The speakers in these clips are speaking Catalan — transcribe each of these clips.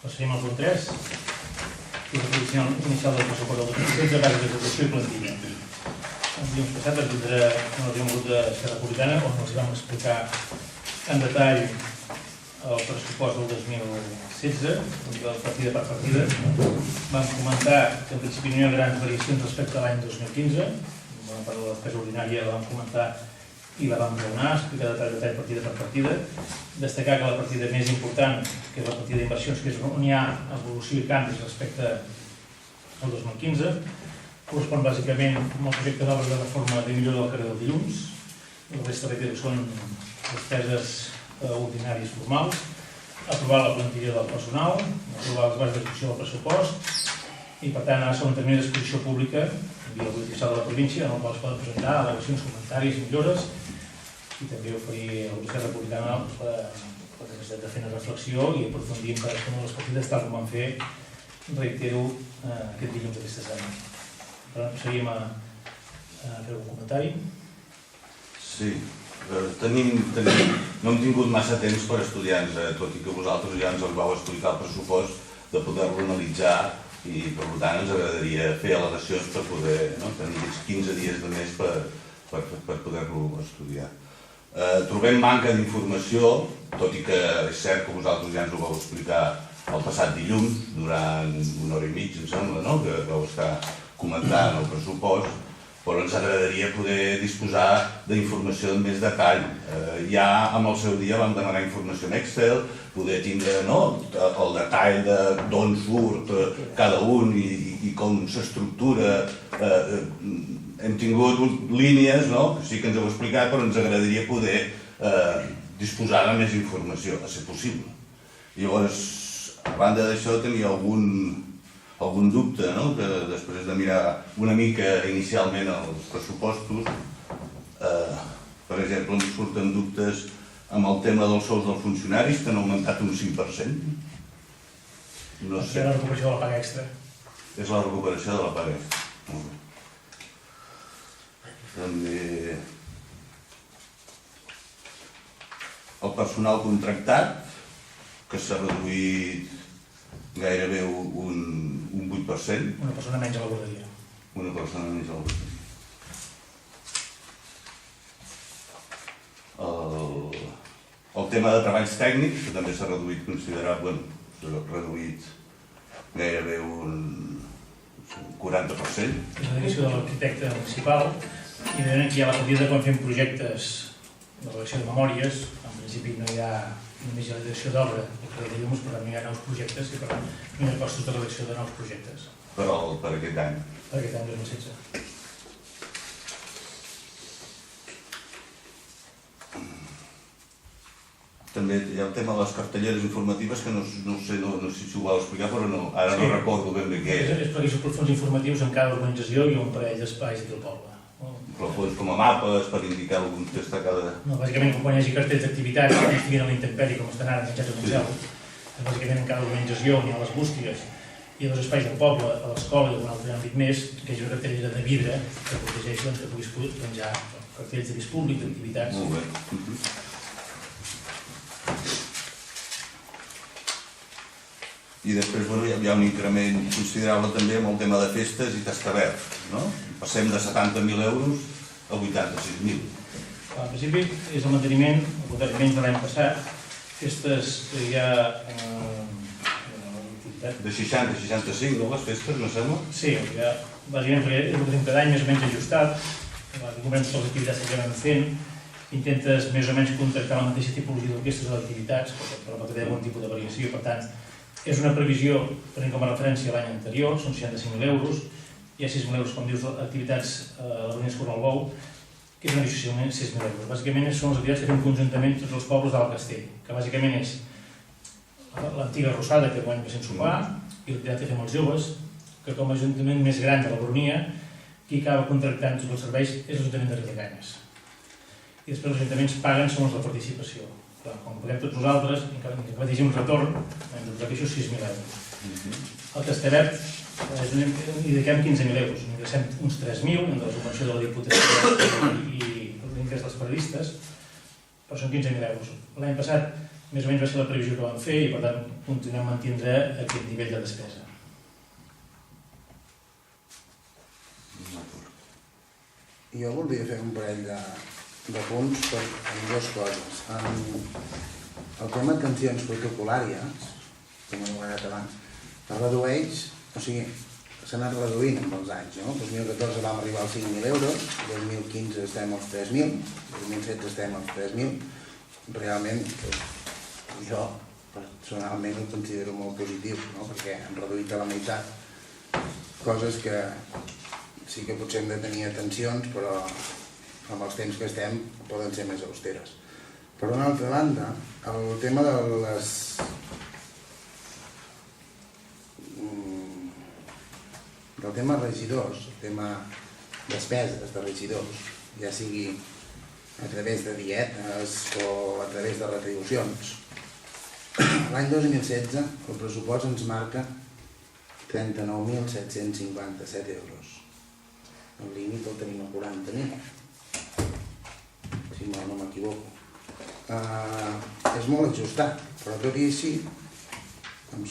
Passaríem al punt 3. La inicial del pressupost del 2016, base d'execució i plantilla. El dilluns passat vam tindre una reunió amb el grup d'Esquerra Republicana on els vam explicar en detall el pressupost del 2016, partida per partida. Vam comentar que en principi no hi ha grans variacions respecte a l'any 2015. Bona part de la despesa ordinària la vam comentar i la vam raonar, explicar detall partida per partida. Destacar que la partida més important, que és la partida d'inversions, que és on hi ha evolució i canvis respecte al 2015, correspon bàsicament amb el projecte d'obres de reforma de millora del carrer del Dilluns. La resta que són despeses ordinàries formals, aprovar la plantilla del personal, aprovar les bases d'execució del pressupost i, per tant, ara són un termini d'exposició pública via el Boletí Oficial de la província, en el qual es poden presentar al·legacions, comentaris, millores, i també oferir a l'Esquerra Republicana la necessitat de fer una reflexió i aprofundir en cadascuna de les partides, tal com vam fer, reitero, aquest dilluns d'aquesta setmana. Per tant, seguim a fer algun comentari. Sí, no hem tingut massa temps per estudiar-nos, tot i que vosaltres ja ens vau explicar el pressupost, de poder-lo analitzar i, per tant, ens agradaria fer al·legacions per poder tenir 15 dies de més per poder-lo estudiar. Trobem manca d'informació, tot i que és cert que vosaltres ja ens ho vau explicar el passat dilluns, durant una hora i mitja, em sembla, que vau estar comentant el pressupost, però ens agradaria poder disposar d'informació en més detall. Ja en el seu dia vam demanar informació en Excel, poder tindre el detall d'on surt cada un i com s'estructura. Hem tingut línies, que sí que ens heu explicat, però ens agradaria poder disposar de més informació, a ser possible. Llavors, a banda d'això, tenia algun dubte, que després de mirar una mica inicialment els pressupostos, per exemple, em surten dubtes amb el tema dels sous dels funcionaris, que han augmentat un 5%. No sé. És la recuperació de la paga extra. És la recuperació de la paga extra. Molt bé. També el personal contractat, que s'ha reduït gairebé un 8%. Una persona menys a la guarderia. Una persona menys a la guarderia. El tema de treballs tècnics, que també s'ha reduït considerablement, s'ha reduït gairebé un 40%. És la direcció de l'arquitecte municipal i aquí hi ha la partida quan fem projectes de redacció de memòries. En principi no hi ha només la direcció d'obra, per tant no hi ha nous projectes i per tant no hi ha costos de redacció de nous projectes. Per aquest any. Per aquest any 2016. També hi ha el tema de les cartelleres informatives que no sé si ho vau explicar, però ara no recordo ben bé què és. És perquè són fons informatius en cada organització i un parell d'espais aquí al poble. Però com a mapes, per indicar algun text a cada... No, bàsicament quan hi hagi cartells d'activitats que estiguin a la intempèrie com estan ara enganxats al museu, bàsicament en cada organització on hi ha les bústigues i els espais del poble, a l'escola i algun altre àmbit més, que hi hagi una cartellera de vidre que protegeix que puguis penjar cartells d'avís públic, d'activitats. Molt bé. I després hi ha un increment considerable també amb el tema de festes i tastabert, no? Passem de 70.000 euros a 86.000. En principi és el manteniment, menys de l'any passat, festes que hi ha... De 60 a 65, no, les festes, no sembla? Sí, bàsicament perquè és el que tenim cada any més o menys ajustat, comprem totes les activitats que anem fent, intentes més o menys contractar la mateixa tipologia d'orquestres o d'activitats, però no té algun tipus de variació, per tant, és una previsió, tenim com a referència l'any anterior, són 65.000 euros, hi ha 6.000 euros, com dius, d'activitats a la Reunió Escolar al Bou, que és una addició de 6.000 euros. Bàsicament són les activitats que fem conjuntament tots els pobles d'Alt Castell, que bàsicament és l'antiga Rosada, que guany va ser sopar, i l'activitat que fem els joves, que com a ajuntament més gran de la Baronia, qui acaba contractant tots els serveis és l'Ajuntament de Riudecanyes. I després els ajuntaments paguen segons la participació. Com paguem tots nosaltres, que va dir un retorn, hem de posar que això és 6.000 euros. El Tastabert hi dediquem 15.000 euros, ingressem uns 3.000 entre la subvenció de la Diputació i l'ingrés dels periodistes, però són 15.000 euros. L'any passat més o menys va ser la previsió que vam fer i per tant continuem mantindre aquest nivell de despesa. Jo voldria fer un parell de punts en dues coses. El tema de tensions protocolàries, com he anomenat abans, es redueix, o sigui, s'ha anat reduint amb els anys, no? El 2014 vam arribar als 5.000 euros, 2015 estem als 3.000, 2016 estem als 3.000. Realment, jo personalment ho considero molt positiu, no? Perquè hem reduït a la meitat coses que sí que potser hem de tenir atencions, però amb els temps que estem poden ser més austeres. Per una altra banda, el tema de del tema regidors, el tema despeses de regidors, ja sigui a través de dietes o a través de retribucions. L'any 2016 el pressupost ens marca 39.757 euros. El límit el tenim a 40.000, si no m'equivoco. És molt ajustat, però tot i així em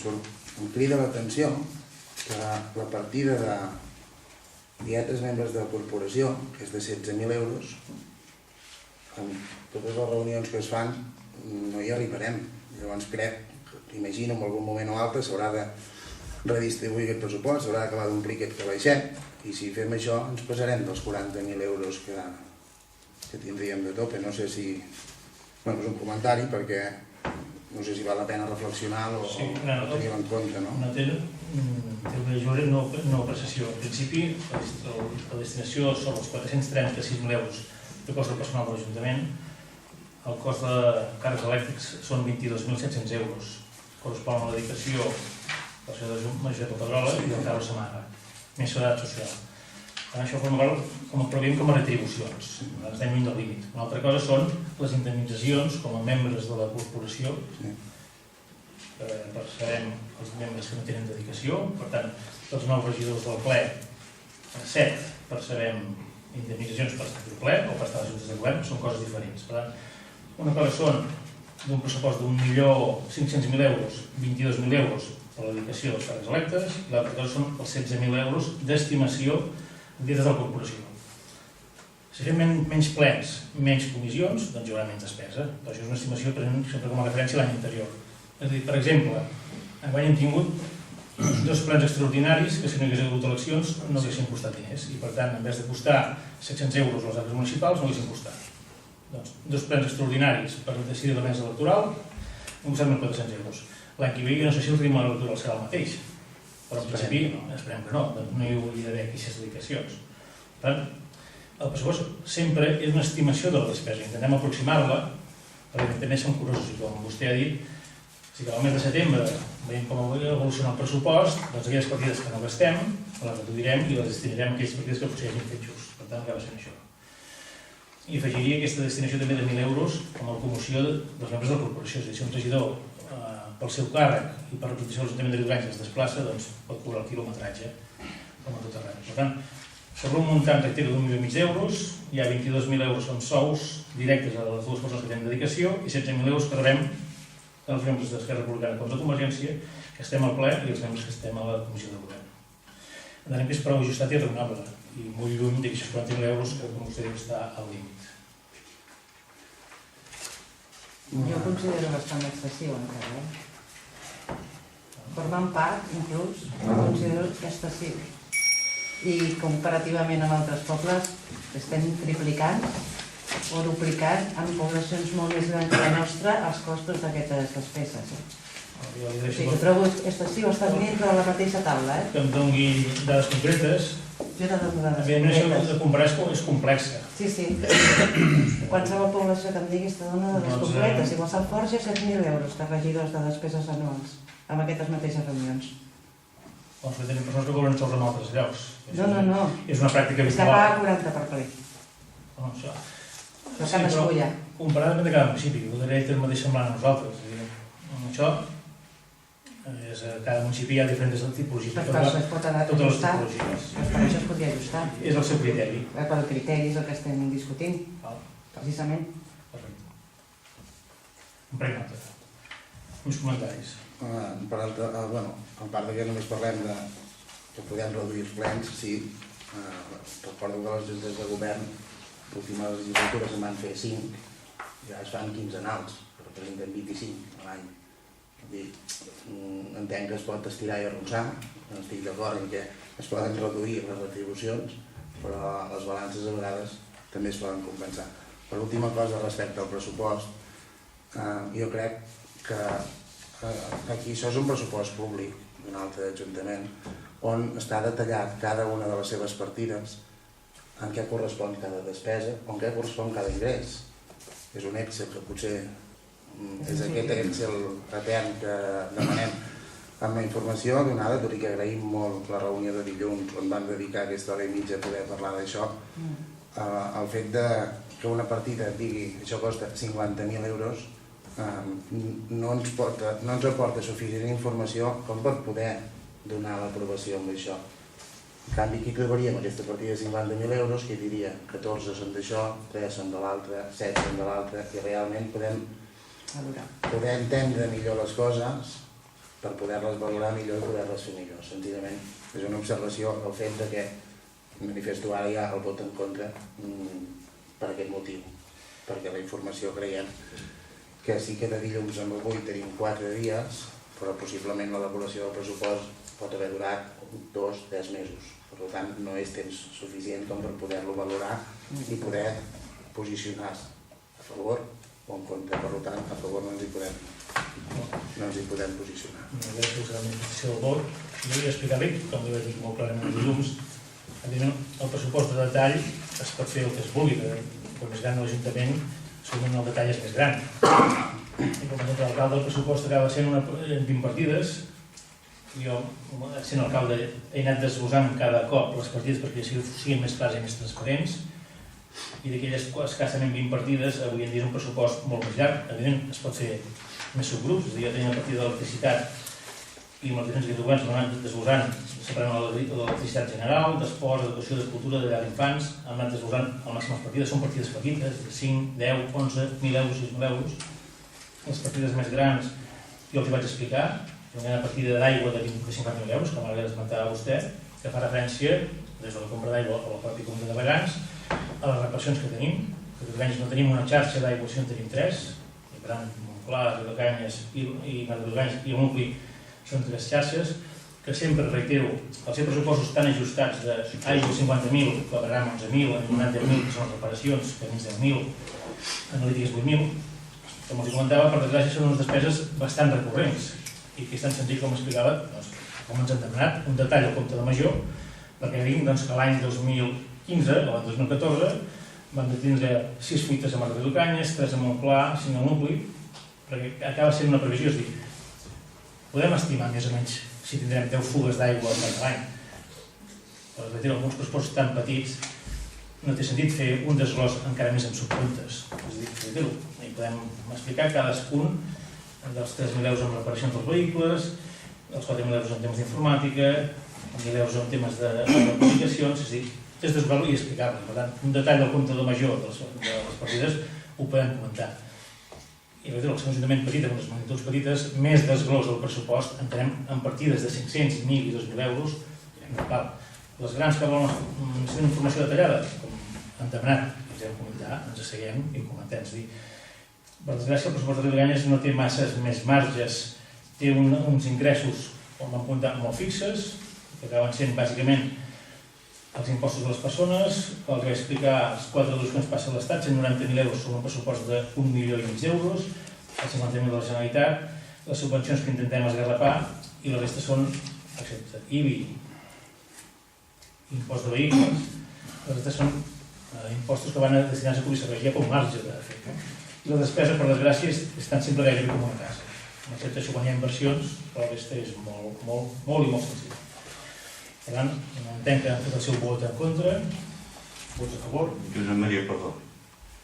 crida l'atenció que la partida de dietes membres de la corporació, que és de 16.000 euros, amb totes les reunions que es fan no hi arribarem. Llavors crec, imagino, en algun moment o altre s'haurà de redistribuir aquest pressupost, s'haurà d'acabar d'omplir aquest calaixet, i si fem això ens passarem dels 40.000 euros que tindríem de tope. No sé si... Bueno, és un comentari perquè no sé si val la pena reflexionar o tenir-ho en compte, no? No té no prestació. En principi, la destinació són els 436.000 euros de cost del personal de l'Ajuntament. El cost de càrrecs elèctrics són 22.700 euros. Correspon a la dedicació per ser de Major de Pedrola i del Carles Samarra, més seguretat social. Això forma part, com ho preveiem, com a retribucions. Estem lluny del límit. Una altra cosa són les indemnitzacions com a membres de la corporació. Percebem els membres que no tenen dedicació. Per tant, els nous regidors del ple, 7, percebem indemnitzacions per estar al ple o per estar a les juntes de govern. Són coses diferents. Per tant, una cosa són d'un pressupost d'1.500.000 euros, 22.000 euros per la dedicació dels càrrecs electes, i l'altra cosa són els 16.000 euros d'estimació dietes de la corporació. Si fem menys plens, menys comissions, doncs hi haurà menys despesa. Però això és una estimació prenent sempre com a referència l'any anterior. És a dir, per exemple, enguany hem tingut 2 plens extraordinaris que si no hi hagués hagut eleccions no haguessin costat diners. I per tant, en vez de costar 700 euros a les actes municipals, no haguessin costat. Doncs 2 plens extraordinaris per decidir la mesa electoral han costat 1.400 euros. L'any que ve jo no sé si el ritme electoral serà el mateix. Però en principi, esperem que no, no hi hauria d'haver aquestes dedicacions. Per tant, el pressupost sempre és una estimació de la despesa. Intentem aproximar-la, perquè també som curosos, i com vostè ha dit, si que al mes de setembre veiem com evoluciona el pressupost, doncs aquelles partides que no gastem, les reduirem i les destinarem a aquelles partides que potser hagin fet just. Per tant, acaba sent això. I afegiria aquesta destinació també de 1.000 euros com a locomoció dels membres de la corporació. És a dir, si un regidor pel seu càrrec i per representació de l'Ajuntament de Riudorenys es desplaça, doncs pot cobrar el quilometratge com a tot arreu. Per tant, sobre un muntant reitero d'1,5 milió d'euros, hi ha 22.000 euros en sous directes a les dues persones que tenen dedicació i 16.000 euros que rebem els membres d'Esquerra Republicana contra Convergència, que estem al ple, i els membres que estem a la comissió de govern. Entenem que és prou ajustat i raonable, i molt lluny d'aquests 40.000 euros que, com vostè diu, està al límit. Jo considero bastant excessiu encara, formant part, inclús, ho considero excessiu. I comparativament amb altres pobles estem triplicant o duplicant en poblacions molt més grans que la nostra els costos d'aquestes despeses. O sigui, ho trobo excessiu, està dintre de la mateixa taula. Que em doni dades concretes. Jo t'he de donar dades Evidentment, això concretes. de comparar és complexa. Sí. Qualsevol població que em diguis te dona dades concretes. Igual s'alforja 7.000 euros de regidors de despeses anuals amb aquestes mateixes reunions. Doncs que tenim persones que cobren sous en altres llocs. No. És una pràctica És que habitual. paga 40 per ple. Això. Però cadascú ja. Comparadament de cada municipi, ho diré el mateix semblant a nosaltres. Això, cada municipi hi ha diferents tipologies. Per això es pot ajustar. Totes les tipologies. Per això es podria ajustar. És el seu criteri. Pel criteri és el que estem discutint, precisament. Perfecte. En prenc nota. Uns comentaris. Bueno, a part que només parlem de que podem reduir els plens, sí. Recordo que les juntes de govern, l'última legislatura se'n van fer 5, ja es fan quinzenals, però presenten 25 a l'any. Entenc que es pot estirar i arronsar, estic d'acord en què es poden reduir les retribucions, però les balances a vegades també es poden compensar. Per l'última cosa respecte al pressupost, jo crec que aquí això és un pressupost públic d'un altre ajuntament on està detallat cada una de les seves partides, en què correspon cada despesa o en què correspon cada ingrés. És un Excel que potser és aquest Excel etern que demanem amb la informació donada, tot i que agraïm molt la reunió de dilluns on van dedicar aquesta hora i mitja a poder parlar d'això. El fet que una partida digui això costa 50.000 euros no ens aporta suficient informació com per poder donar l'aprovació amb això. En canvi, aquí trobaríem aquesta partida de 50.000 euros que diria 14 són d'això, 3 són de l'altre, 7 són de l'altre, i realment podem entendre millor les coses per poder-les valorar millor i poder-les fer millor. Senzillament és una observació el fet que manifesto ara ja el vot en contra per aquest motiu, perquè la informació creiem que sí que de dilluns amb avui tenim 4 dies, però possiblement l'elaboració del pressupost pot haver durat 2-3 mesos. Per tant, no és temps suficient com per poder-lo valorar i poder posicionar a favor o en contra. Per tant, a favor no ens hi podem posicionar. Gràcies per la manifestació del vot. Jo volia explicar bé, com li vaig dir molt clarament dilluns, el pressupost de detall es pot fer el que es vulgui, com més gran l'Ajuntament, segurament el detall és més gran. I com a alcalde, el pressupost acaba sent 20 partides. Jo, sent alcalde, he anat desglossant cada cop les partides perquè siguin més clares i més transparents, i d'aquelles escassament 20 partides, avui en dia és un pressupost molt més llarg. Evidentment, es pot fer més subgrups, és a dir, jo tenia la partida d'electricitat i amb els diferents governs l'hem anat desglossant, separant l'electricitat general, d'esport, d'educació, de cultura, de llar d'infants, hem anat desglossant al màxim les partides, són partides petites, de 5, 10, 11, 1.000 euros, 6.000 euros. Les partides més grans jo els hi vaig explicar. Hi ha una partida d'aigua de 50.000 euros, com ara esmentava vostè, que fa referència, des de la compra d'aigua a la pròpia Comunitat de Regants, a les reparacions que tenim, que tots els anys no tenim una xarxa d'aigua, sinó en tenim 3, i per tant, Montclar, Riudecanyes i Madrid i el nucli són 3 xarxes, que sempre, reitero, els seus pressupostos estan ajustats d'aigua 50.000, clavegram 11.000, en 90.000, que són les reparacions, camins 10.000, analítiques 8.000. Com els comentava, per desgràcia, són unes despeses bastant recurrents, i que és tan senzill com explicava, com ens han demanat, un detall al compte de major, perquè dic que l'any 2015 o l'any 2014 vam tindre 6 fuites a Madrid Riudecanyes, 3 a Montclar, 5 al nucli, perquè acaba sent una previsió, és dir, podem estimar més o menys si tindrem 10 fugues d'aigua al llarg de l'any, però alguns pressupostos tan petits no té sentit fer un desglòs encara més amb subcomptes, és a dir, i podem explicar cadascun dels 3.000 euros en reparacions dels vehicles, dels 4.000 euros en temes d'informàtica, 1.000 euros en temes de comunicacions, és a dir, és desguardo i explicable. Per tant, un detall del comptador major de les partides ho podem comentar. I el seu ajuntament petit, amb les magnituds petites, més desglòs del pressupost, entenem en partides de 500, 1.000 i 2.000 euros, les grans que volen necessitar informació detallada, com han demanat, ens hem comentat, ens asseguem i comentem. És a dir, per desgràcia, el pressupost de Riudecanyes no té masses més marges, té uns ingressos, com vam comentar, molt fixes, que acaben sent bàsicament els impostos de les persones, que els vaig explicar els 4 deduccions que passa a l'Estat, 190.000 euros sobre un pressupost de 1,5 milions d'euros, els 50.000 de la Generalitat, les subvencions que intentem esgarrapar, i la resta són, excepte IBI, impost de vehicles, la resta són impostos que van destinats a cobrir serveis, hi ha poc marge de fer. I la despesa, per desgràcia, és tan simple gairebé com una casa. Excepte això quan hi ha inversions, però la resta és molt i molt senzill. Per tant, entenc que han fet el seu vot en contra, vots a favor. Josep Maria, perdó.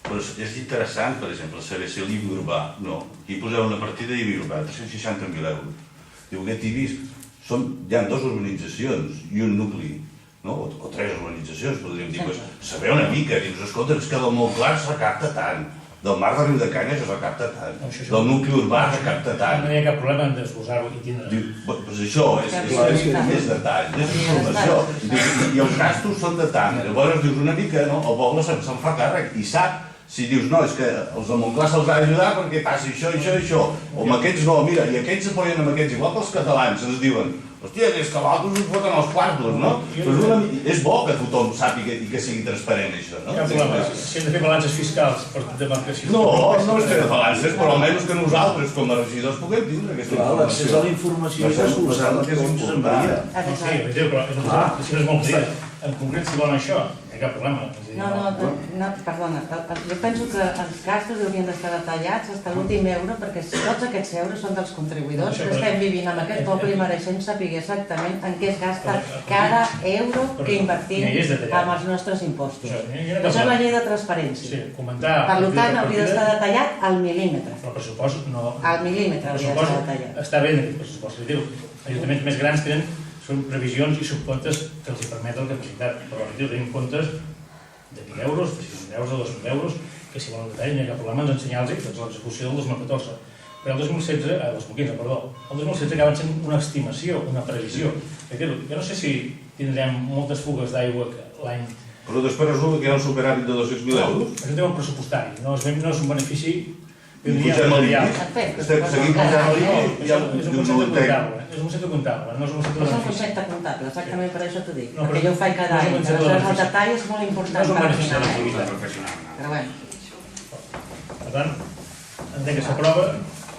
Però és interessant, per exemple, saber si l'IBI urbà, no. Aquí poseu una partida d'IBI urbà, 360.000 euros. Diu, aquest IBI, hi ha 2 urbanitzacions i un nucli, o 3 urbanitzacions, podríem dir, saber una mica, dius, escolta, és que del Montclar es recapta tant. del mar de Riudecanya això s'ha captat tant, Això. del nucli urbà s'ha captat tant. No hi ha cap problema en desglossar-ho i tindre. Diu, doncs això és detall, és informació. I els gastos són de tant. Llavors dius una mica, no? El poble se'n fa càrrec i sap. Si dius, no, és que els de Montclar se'ls ha d'ajudar perquè passi això, això i això. O amb aquests no, mira, i aquests s'apoyen amb aquests, igual que els catalans ens diuen, hòstia, és que l'altres us foten els quartos, no? És bo que tothom sàpiga i que sigui transparent això, no? Cap problema. Si hem de fer balances fiscals per demarcació... No és fer de balances, però almenys que nosaltres, com a regidors, puguem tindre aquesta informació. L'accés a la informació i desglossar-la que ens envaria. No, sí, però és molt clara. En concret, si volen això, no hi ha cap problema. No, perdona, jo penso que els gastos haurien d'estar detallats fins a l'últim euro, perquè tots aquests euros són dels contribuïdors que estem vivint amb aquest poble i mereixem saber exactament en què es gasta cada euro que invertim amb els nostres impostos. Això és la llei de transparència. Sí, comentar... Per tant, hauria d'estar detallat al mil·límetre. Però el pressupost no... Al mil·límetre hauria d'estar detallat. Està bé aquest pressupost. Ajuntaments més grans tenen són previsions i subcomptes que els permeten la capacitat, però tenim comptes de 1.000 euros, de 6.000 euros, de 2.000 euros, que si volen detall no hi ha cap problema en ensenyar-los l'execució del 2014. Però el 2016, el 2015, perdó, el 2016 acaben sent una estimació, una previsió. Jo no sé si tindrem moltes fugues d'aigua l'any... Però després resulta que hi ha un superàvit de 200.000 euros? Això té un pressupostari, no és un benefici... I pugem el límit? Seguim pujant el límit? És un concepte comptable, no és un concepte És un concepte comptable, exactament per això t'ho dic, No, perquè jo ho faig cada any, aleshores el detall és molt no important és un per al benefici de final. l'activitat professional. Però bueno. Per tant, entenc que s'aprova,